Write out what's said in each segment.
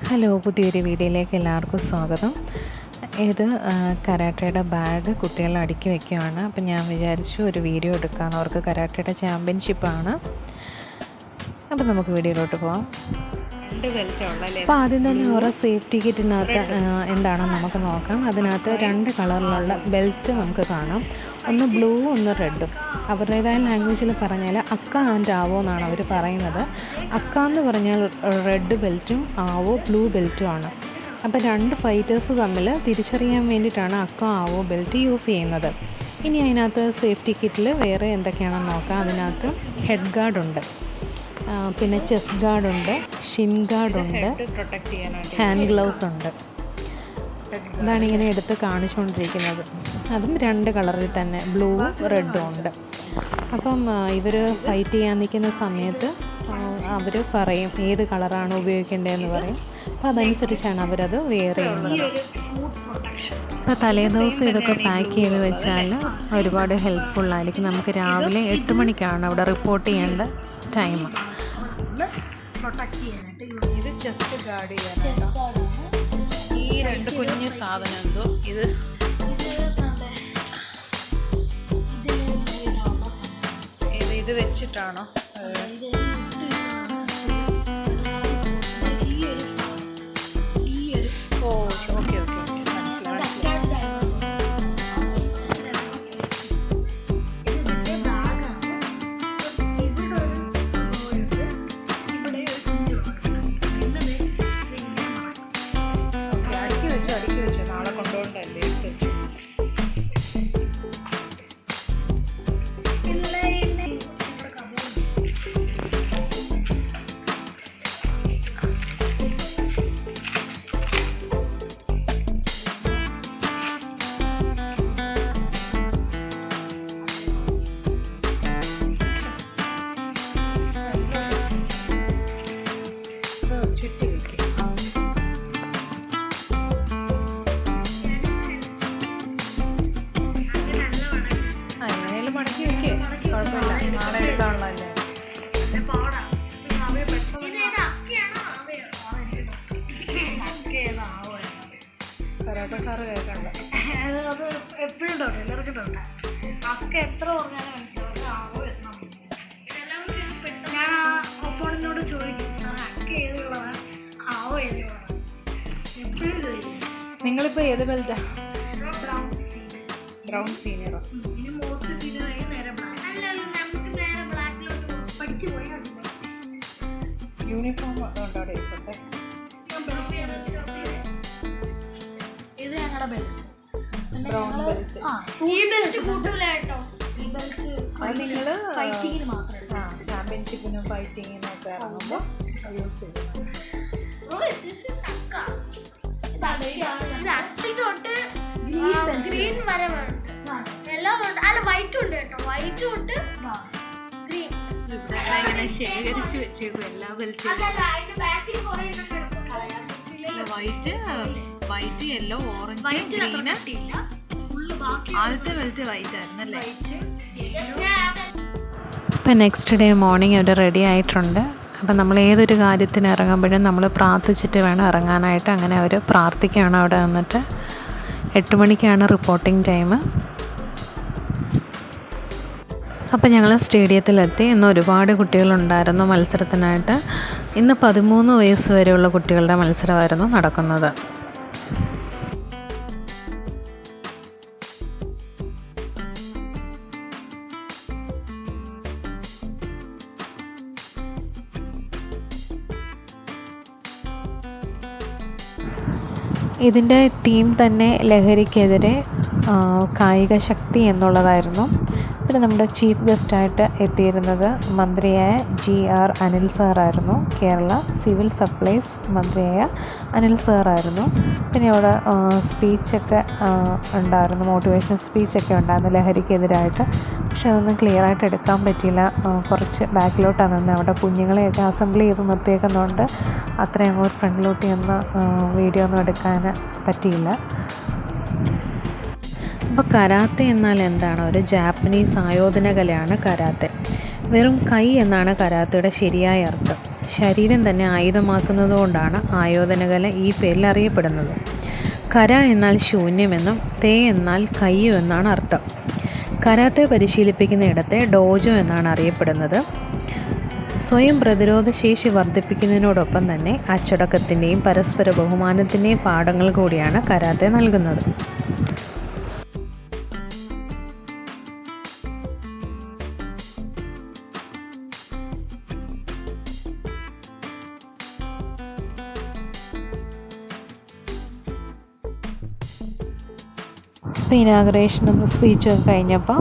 Hello, പുതിയൊരു വീഡിയോയിലേക്ക് എല്ലാവർക്കും സ്വാഗതം. ഇത് കരാട്ടയുടെ ബാഗ് കുട്ടികൾ അടുക്കി വയ്ക്കുകയാണ്. അപ്പം ഞാൻ വിചാരിച്ചു ഒരു വീഡിയോ എടുക്കാമെന്ന്. അവർക്ക് കരാട്ടയുടെ ചാമ്പ്യൻഷിപ്പാണ്. അപ്പം നമുക്ക് വീഡിയോയിലോട്ട് പോകാം. അപ്പോൾ ആദ്യം തന്നെ ഓരോ സേഫ്റ്റി കിറ്റിനകത്ത് എന്താണെന്ന് നമുക്ക് നോക്കാം. അതിനകത്ത് 2 കളറിലുള്ള ബെൽറ്റ് നമുക്ക് കാണാം. ഒന്ന് ബ്ലൂ, ഒന്ന് റെഡും. അവരുടേതായ ലാംഗ്വേജിൽ പറഞ്ഞാൽ അക്ക ആൻഡ് ആവോ എന്നാണ് അവർ പറയുന്നത്. അക്ക എന്ന് പറഞ്ഞാൽ റെഡ് ബെൽറ്റും ആവോ ബ്ലൂ ബെൽറ്റും ആണ്. അപ്പോൾ 2 ഫൈറ്റേഴ്സ് തമ്മിൽ തിരിച്ചറിയാൻ വേണ്ടിയിട്ടാണ് അക്ക ആവോ ബെൽറ്റ് യൂസ് ചെയ്യുന്നത്. ഇനി അതിനകത്ത് സേഫ്റ്റി കിറ്റിൽ വേറെ എന്തൊക്കെയാണെന്ന് നോക്കാം. അതിനകത്ത് ഹെഡ് ഗാർഡുണ്ട്, പിന്നെ ചെസ്റ്റ് ഗാർഡുണ്ട്, ഷിൻ ഗാർഡുണ്ട്, ഹാൻഡ് ഗ്ലൗസ് ഉണ്ട്. ഇതാണ് ഇങ്ങനെ എടുത്ത് കാണിച്ചുകൊണ്ടിരിക്കുന്നത്. അതും 2 കളറിൽ തന്നെ, ബ്ലൂവും റെഡും ഉണ്ട്. അപ്പം ഇവർ ഫൈറ്റ് ചെയ്യാൻ നിൽക്കുന്ന സമയത്ത് അവർ പറയും ഏത് കളറാണ് ഉപയോഗിക്കേണ്ടതെന്ന് പറയും. അപ്പോൾ അതനുസരിച്ചാണ് അവരത് വെയർ ചെയ്യുന്നത്. ഇപ്പോൾ തലേദിവസം ഇതൊക്കെ പാക്ക് ചെയ്ത് വെച്ചാൽ ഒരുപാട് ഹെൽപ്ഫുള്ളായിരിക്കും. നമുക്ക് രാവിലെ 8 മണിക്കാണ് അവിടെ റിപ്പോർട്ട് ചെയ്യേണ്ട ടൈം. ഇത് ചെസ്റ്റ് ഗാർഡ് ചെയ്യാനാണ് ഈ 2 കുഞ്ഞു സാധനം. എന്തോ ഇത് വെച്ചിട്ടാണോ? ഓക്കെ അടുക്കി വെച്ചോ, നാളെ കൊണ്ടുപോകണ്ടല്ലേ. ചുറ്റി വയ്ക്കും. എങ്ങനെയാലും മടക്കി വയ്ക്കേ, കുഴപ്പമില്ല. നാളെ എടുക്കാനുള്ളതല്ലേ. കരാട്ടക്കാർ കേൾക്കണ്ട. എപ്പോഴും ഉണ്ട്, എല്ലാവർക്കും ഉണ്ട്. അക്ക എത്ര പറഞ്ഞാലും മനസ്സിലാവും. ഞാൻ ഒപ്പോണിനോട് ചോദിക്കും, സാർ അക്ക ഏതുള്ളതാണ്, ആവോ ഏതുള്ളതാണ്, എപ്പോഴും ചോദിക്കും. നിങ്ങളിപ്പോൾ ഏത് ബെൽറ്റാ? ബ്രൗൺ സീനിയറോ? ഇനി മോസ്റ്റ് സീനിയറായി നേരെ ബ്ലാക്ക്. നമുക്ക് നേരെ ബ്ലാക്കിലോട്ട് പഠിച്ചു പോയാൽ യൂണിഫോം അതുകൊണ്ട് അവിടെ ഇരിക്കട്ടെ. ഇത് ഞങ്ങളുടെ ബെൽറ്റ്, ബ്രൗൺ ബെൽറ്റ്. ഈ ബെൽറ്റ് കൂട്ടൂല കേട്ടോ. ഈ ബെൽറ്റ് അത് നിങ്ങൾ ഫൈറ്റിങ്ങിന് മാത്രമേ, ചാമ്പ്യൻഷിപ്പിനും ഫൈറ്റിങ്ങിനും ഒക്കെ ഇറങ്ങുമ്പോൾ യൂസ് ചെയ്യും. ഗ്രീൻ വരെ എല്ലാം ഉണ്ട്. അല്ല, വൈറ്റും ഉണ്ട് കേട്ടോ. വൈറ്റും ഉണ്ട്, ഗ്രീൻ. ഇങ്ങനെ ശേഖരിച്ച് വെച്ചേക്കും എല്ലാ ബെൽറ്റും. White, yellow, orange, green. ആദ്യത്തെ ബെൽറ്റ് വൈറ്റ് ആയിരുന്നല്ലേ. ഇപ്പം നെക്സ്റ്റ് ഡേ മോർണിംഗ് അവിടെ റെഡി ആയിട്ടുണ്ട്. അപ്പം നമ്മൾ ഏതൊരു കാര്യത്തിന് ഇറങ്ങുമ്പോഴും നമ്മൾ പ്രാർത്ഥിച്ചിട്ട് വേണം ഇറങ്ങാനായിട്ട്. അങ്ങനെ അവർ പ്രാർത്ഥിക്കുകയാണ് അവിടെ വന്നിട്ട്. 8 മണിക്കാണ് റിപ്പോർട്ടിംഗ് ടൈം. അപ്പം ഞങ്ങൾ സ്റ്റേഡിയത്തിലെത്തി. ഇന്ന് ഒരുപാട് കുട്ടികളുണ്ടായിരുന്നു മത്സരത്തിനായിട്ട്. ഇന്ന് 13 വയസ്സ് വരെയുള്ള കുട്ടികളുടെ മത്സരമായിരുന്നു നടക്കുന്നത്. ഇതിൻ്റെ തീം തന്നെ ലഹരിക്കെതിരെ കായിക ശക്തി എന്നുള്ളതായിരുന്നു. പിന്നെ നമ്മുടെ ചീഫ് ഗസ്റ്റായിട്ട് എത്തിയിരുന്നത് മന്ത്രിയായ GR അനിൽ സാറായിരുന്നു. കേരള സിവിൽ സപ്ലൈസ് മന്ത്രിയായ അനിൽ സാറായിരുന്നു. പിന്നെ അവിടെ സ്പീച്ചൊക്കെ ഉണ്ടായിരുന്നു, മോട്ടിവേഷണൽ സ്പീച്ചൊക്കെ ഉണ്ടായിരുന്നു ലഹരിക്കെതിരായിട്ട്. പക്ഷെ അതൊന്നും ക്ലിയറായിട്ട് എടുക്കാൻ പറ്റിയില്ല. കുറച്ച് ബാക്കിലോട്ടാണ് നിന്ന് അവിടെ കുഞ്ഞുങ്ങളെയൊക്കെ അസംബിൾ ചെയ്ത് നിർത്തിയേക്കുന്നതുകൊണ്ട് അത്രയും അങ്ങോട്ട് ഫ്രണ്ടിലോട്ട് ചെന്ന് വീഡിയോ ഒന്നും എടുക്കാൻ പറ്റിയില്ല. അപ്പോൾ കരാത്തെ എന്നാൽ എന്താണ്? ഒരു ജാപ്പനീസ് ആയോധന കലയാണ് കരാത്തെ. വെറും കൈ എന്നാണ് കരാത്തയുടെ ശരിയായ അർത്ഥം. ശരീരം തന്നെ ആയുധമാക്കുന്നതുകൊണ്ടാണ് ആയോധനകല ഈ പേരിൽ അറിയപ്പെടുന്നത്. കര എന്നാൽ ശൂന്യമെന്നും തേ എന്നാൽ കയ്യു എന്നാണ് അർത്ഥം. കരാത്തെ പരിശീലിപ്പിക്കുന്ന ഇടത്തെ ഡോജോ എന്നാണ് അറിയപ്പെടുന്നത്. സ്വയം പ്രതിരോധ ശേഷി വർദ്ധിപ്പിക്കുന്നതിനോടൊപ്പം തന്നെ അച്ചടക്കത്തിൻ്റെയും പരസ്പര ബഹുമാനത്തിൻ്റെയും പാഠങ്ങൾ കൂടിയാണ് കരാത്തെ നൽകുന്നത്. ഇപ്പോൾ ഇനാഗറേഷനും സ്പീച്ചും ഒക്കെ കഴിഞ്ഞപ്പോൾ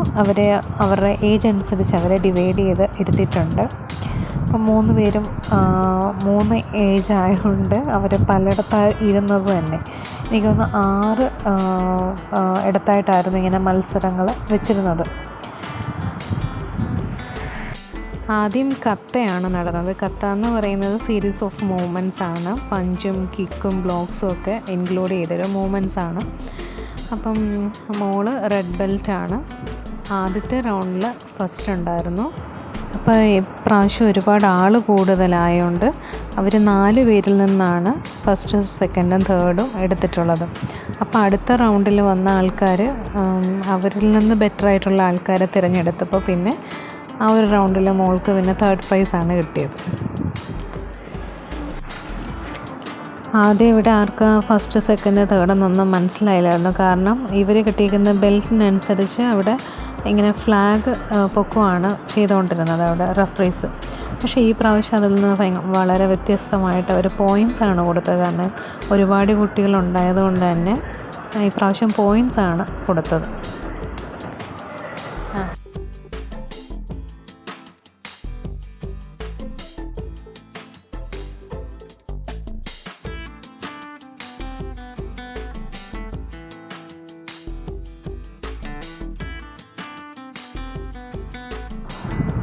അവരുടെ ഏജ് അനുസരിച്ച് അവരെ ഡിവൈഡ് ചെയ്ത് ഇരുത്തിയിട്ടുണ്ട്. അപ്പം 3 പേരും 3 ഏജ് ആയതുകൊണ്ട് അവർ പലയിടത്തായി ഇരുന്നത് തന്നെ. എനിക്ക് തോന്നുന്നു 6 ഇടത്തായിട്ടായിരുന്നു ഇങ്ങനെ മത്സരങ്ങൾ വെച്ചിരുന്നത്. ആദ്യം കത്തയാണ് നടന്നത്. കത്ത എന്ന് പറയുന്നത് സീരീസ് ഓഫ് മൂവ്മെൻറ്റ്സ് ആണ്. പഞ്ചും കിക്കും ബ്ലോക്സും ഒക്കെ ഇൻക്ലൂഡ് ചെയ്തൊരു മൂവ്മെൻറ്റ്സ് ആണ്. അപ്പം മോള് റെഡ് ബെൽറ്റാണ്. ആദ്യത്തെ റൗണ്ടിൽ ഫസ്റ്റ് ഉണ്ടായിരുന്നു. അപ്പോൾ ഇപ്രാവശ്യം ഒരുപാട് ആൾ കൂടുതലായതുകൊണ്ട് അവർ 4 പേരിൽ നിന്നാണ് ഫസ്റ്റ്, സെക്കൻഡും തേർഡും എടുത്തിട്ടുള്ളത്. അപ്പോൾ അടുത്ത റൗണ്ടിൽ വന്ന ആൾക്കാർ അവരിൽ നിന്ന് ബെറ്റർ ആയിട്ടുള്ള ആൾക്കാരെ തിരഞ്ഞെടുത്തപ്പോൾ പിന്നെ ആ ഒരു റൗണ്ടിൽ മോൾക്ക് പിന്നെ 3rd പ്രൈസാണ് കിട്ടിയത്. ആദ്യം ഇവിടെ ആർക്ക് ഫസ്റ്റ്, സെക്കൻഡ്, തേർഡ് എന്നൊന്നും മനസ്സിലായില്ലായിരുന്നു. കാരണം ഇവർ കിട്ടിയിരിക്കുന്ന ബെൽറ്റിനനുസരിച്ച് അവിടെ ഇങ്ങനെ ഫ്ലാഗ് പൊക്കുവാണ് ചെയ്തുകൊണ്ടിരുന്നത് അവിടെ റഫറീസ്. പക്ഷേ ഈ പ്രാവശ്യം അതിൽ നിന്ന് വളരെ വ്യത്യസ്തമായിട്ട് അവർ പോയിൻറ്റ്സാണ് കൊടുത്തത്. കാരണം ഒരുപാട് കുട്ടികളുണ്ടായതുകൊണ്ട് തന്നെ ഈ പ്രാവശ്യം പോയിൻറ്റ്സാണ് കൊടുത്തത്.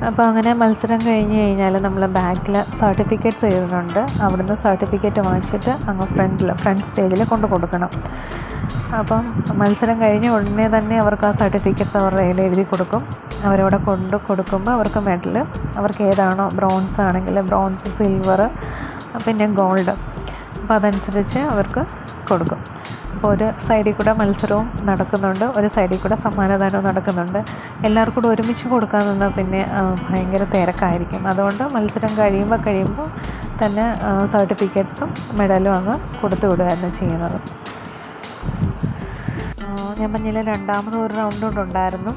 അപ്പോൾ അങ്ങനെ മത്സരം കഴിഞ്ഞ് കഴിഞ്ഞാൽ നമ്മൾ ബാക്കിൽ സർട്ടിഫിക്കറ്റ്സ് എഴുതുന്നുണ്ട്. അവിടുന്ന് സർട്ടിഫിക്കറ്റ് വാങ്ങിച്ചിട്ട് അങ്ങ് ഫ്രണ്ട് സ്റ്റേജിൽ കൊണ്ട് കൊടുക്കണം. അപ്പം മത്സരം കഴിഞ്ഞ് ഉടനെ തന്നെ അവർക്ക് ആ സർട്ടിഫിക്കറ്റ്സ് അവരുടെ കയ്യിൽ എഴുതി കൊടുക്കും. അവരവിടെ കൊണ്ട് കൊടുക്കുമ്പോൾ അവർക്ക് മെഡൽ, അവർക്ക് ഏതാണോ ബ്രോൺസ് ആണെങ്കിൽ ബ്രോൺസ്, സിൽവർ, പിന്നെ ഗോൾഡ്, അപ്പോൾ അതനുസരിച്ച് അവർക്ക് കൊടുക്കും. അപ്പോൾ ഒരു സൈഡിൽ കൂടെ മത്സരവും നടക്കുന്നുണ്ട്, ഒരു സൈഡിൽ കൂടെ സമ്മാനദാനവും നടക്കുന്നുണ്ട്. എല്ലാവർക്കും കൂടെ ഒരുമിച്ച് കൊടുക്കാൻ നിന്നാൽ പിന്നെ ഭയങ്കര തിരക്കായിരിക്കും. അതുകൊണ്ട് മത്സരം കഴിയുമ്പോൾ തന്നെ സർട്ടിഫിക്കറ്റ്സും മെഡലും അങ്ങ് കൊടുത്തു വിടുകയായിരുന്നു ചെയ്യുന്നത്. ഞാൻ പറഞ്ഞില്ല, രണ്ടാമത് ഒരു റൗണ്ട് കൊണ്ടുണ്ടായിരുന്നു.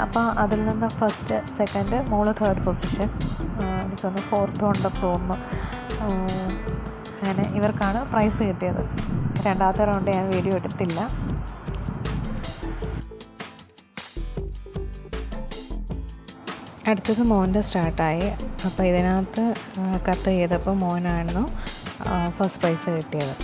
അപ്പോൾ അതിൽ നിന്ന് ഫസ്റ്റ്, സെക്കൻഡ്, മോള് 3rd പൊസിഷൻ, എനിക്കൊന്ന് 4th ഉണ്ടെന്ന് തോന്നുന്നു. അങ്ങനെ ഇവർക്കാണ് പ്രൈസ് കിട്ടിയത്. രണ്ടാമത്തെ റൗണ്ട് ഞാൻ വീഡിയോ എടുത്തില്ല. അടുത്തത് മോൻ്റെ സ്റ്റാർട്ടായി. അപ്പോൾ ഇതിനകത്ത് കത്ത് ചെയ്തപ്പോൾ മോനായിരുന്നു ഫസ്റ്റ് പ്രൈസ് കിട്ടിയത്.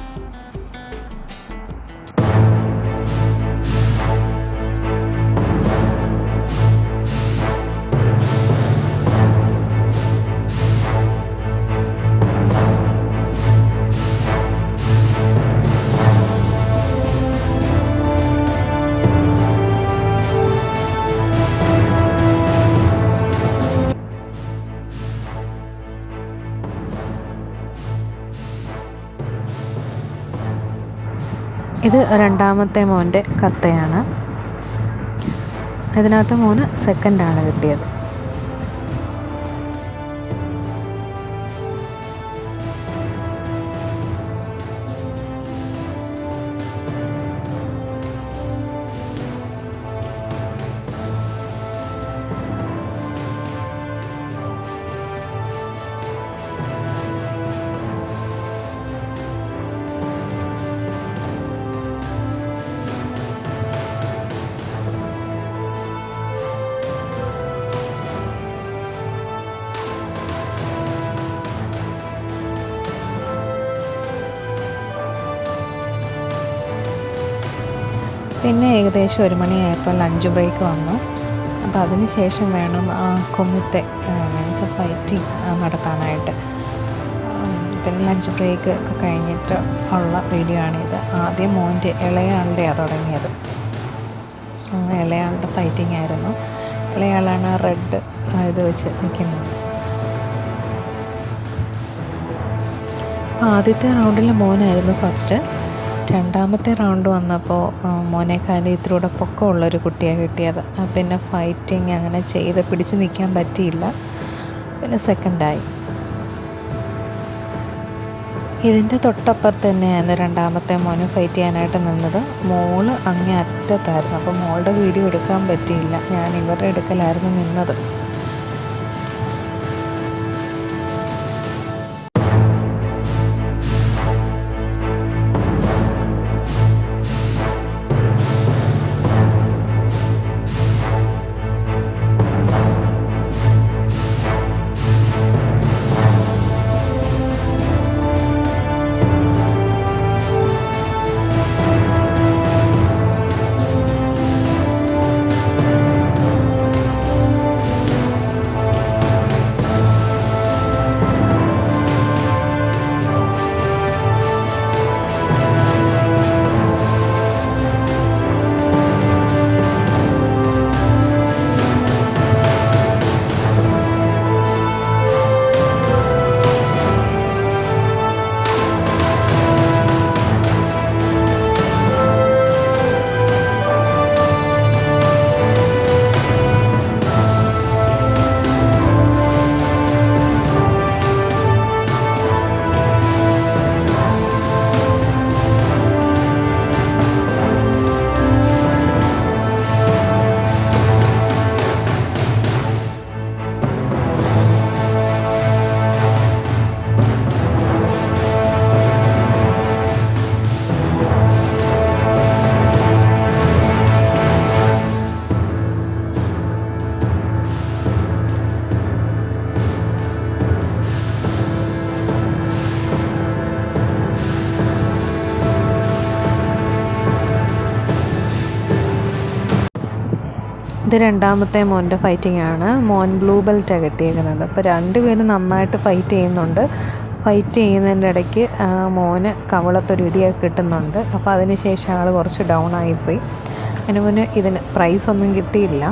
ഇത് രണ്ടാമത്തെ മോൻ്റെ കത്തയാണ്. ഇതിനകത്ത് മോന് സെക്കൻഡാണ് കിട്ടിയത്. പിന്നെ ഏകദേശം 1 മണിയായപ്പോൾ ലഞ്ച് ബ്രേക്ക് വന്നു. അപ്പോൾ അതിന് ശേഷം വേണം ആ കൊമ്മിത്തെ മീൻസ് ഫൈറ്റിംഗ് നടത്താനായിട്ട്. പിന്നെ ലഞ്ച് ബ്രേക്ക് ഒക്കെ കഴിഞ്ഞിട്ട് ഉള്ള വീഡിയോ ആണിത്. ആദ്യം മോൻ്റെ ഇളയാളുടെയാണ് തുടങ്ങിയത്. ഇളയാളുടെ ഫൈറ്റിംഗ് ആയിരുന്നു. ഇളയാളാണ് റെഡ് ഇത് വെച്ച് നിൽക്കുന്നത്. ആദ്യത്തെ റൗണ്ടിൽ മോനായിരുന്നു ഫസ്റ്റ്. രണ്ടാമത്തെ റൗണ്ട് വന്നപ്പോൾ മോനേക്കാളും ഇതിലൂടെ പൊക്കമുള്ളൊരു കുട്ടിയാണ് കിട്ടിയത്. പിന്നെ ഫൈറ്റിങ് അങ്ങനെ ചെയ്ത് പിടിച്ച് നിൽക്കാൻ പറ്റിയില്ല, പിന്നെ സെക്കൻഡായി. ഇതിൻ്റെ തൊട്ടപ്പുറത്ത് തന്നെയായിരുന്നു രണ്ടാമത്തെ മോന് ഫൈറ്റ് ചെയ്യാനായിട്ട് നിന്നത്. മോള് അങ്ങേ അറ്റത്തായിരുന്നു, അപ്പോൾ മോളുടെ വീഡിയോ എടുക്കാൻ പറ്റിയില്ല. ഞാൻ ഇവരുടെ എടുക്കലായിരുന്നു നിന്നത്. ഇത് രണ്ടാമത്തെ മോൻ്റെ ഫൈറ്റിംഗ് ആണ്. മോൻ ബ്ലൂ ബെൽറ്റാണ് കിട്ടിയിരിക്കുന്നത്. അപ്പോൾ രണ്ടുപേരും നന്നായിട്ട് ഫൈറ്റ് ചെയ്യുന്നുണ്ട്. ഫൈറ്റ് ചെയ്യുന്നതിൻ്റെ ഇടയ്ക്ക് മോന് കവളത്തൊരു ഇടിയൊക്കെ കിട്ടുന്നുണ്ട്. അപ്പോൾ അതിന് ശേഷം ആൾ കുറച്ച് ഡൗൺ ആയിപ്പോയി. അതിന് മുന്നേ ഇതിന് പ്രൈസൊന്നും കിട്ടിയില്ല.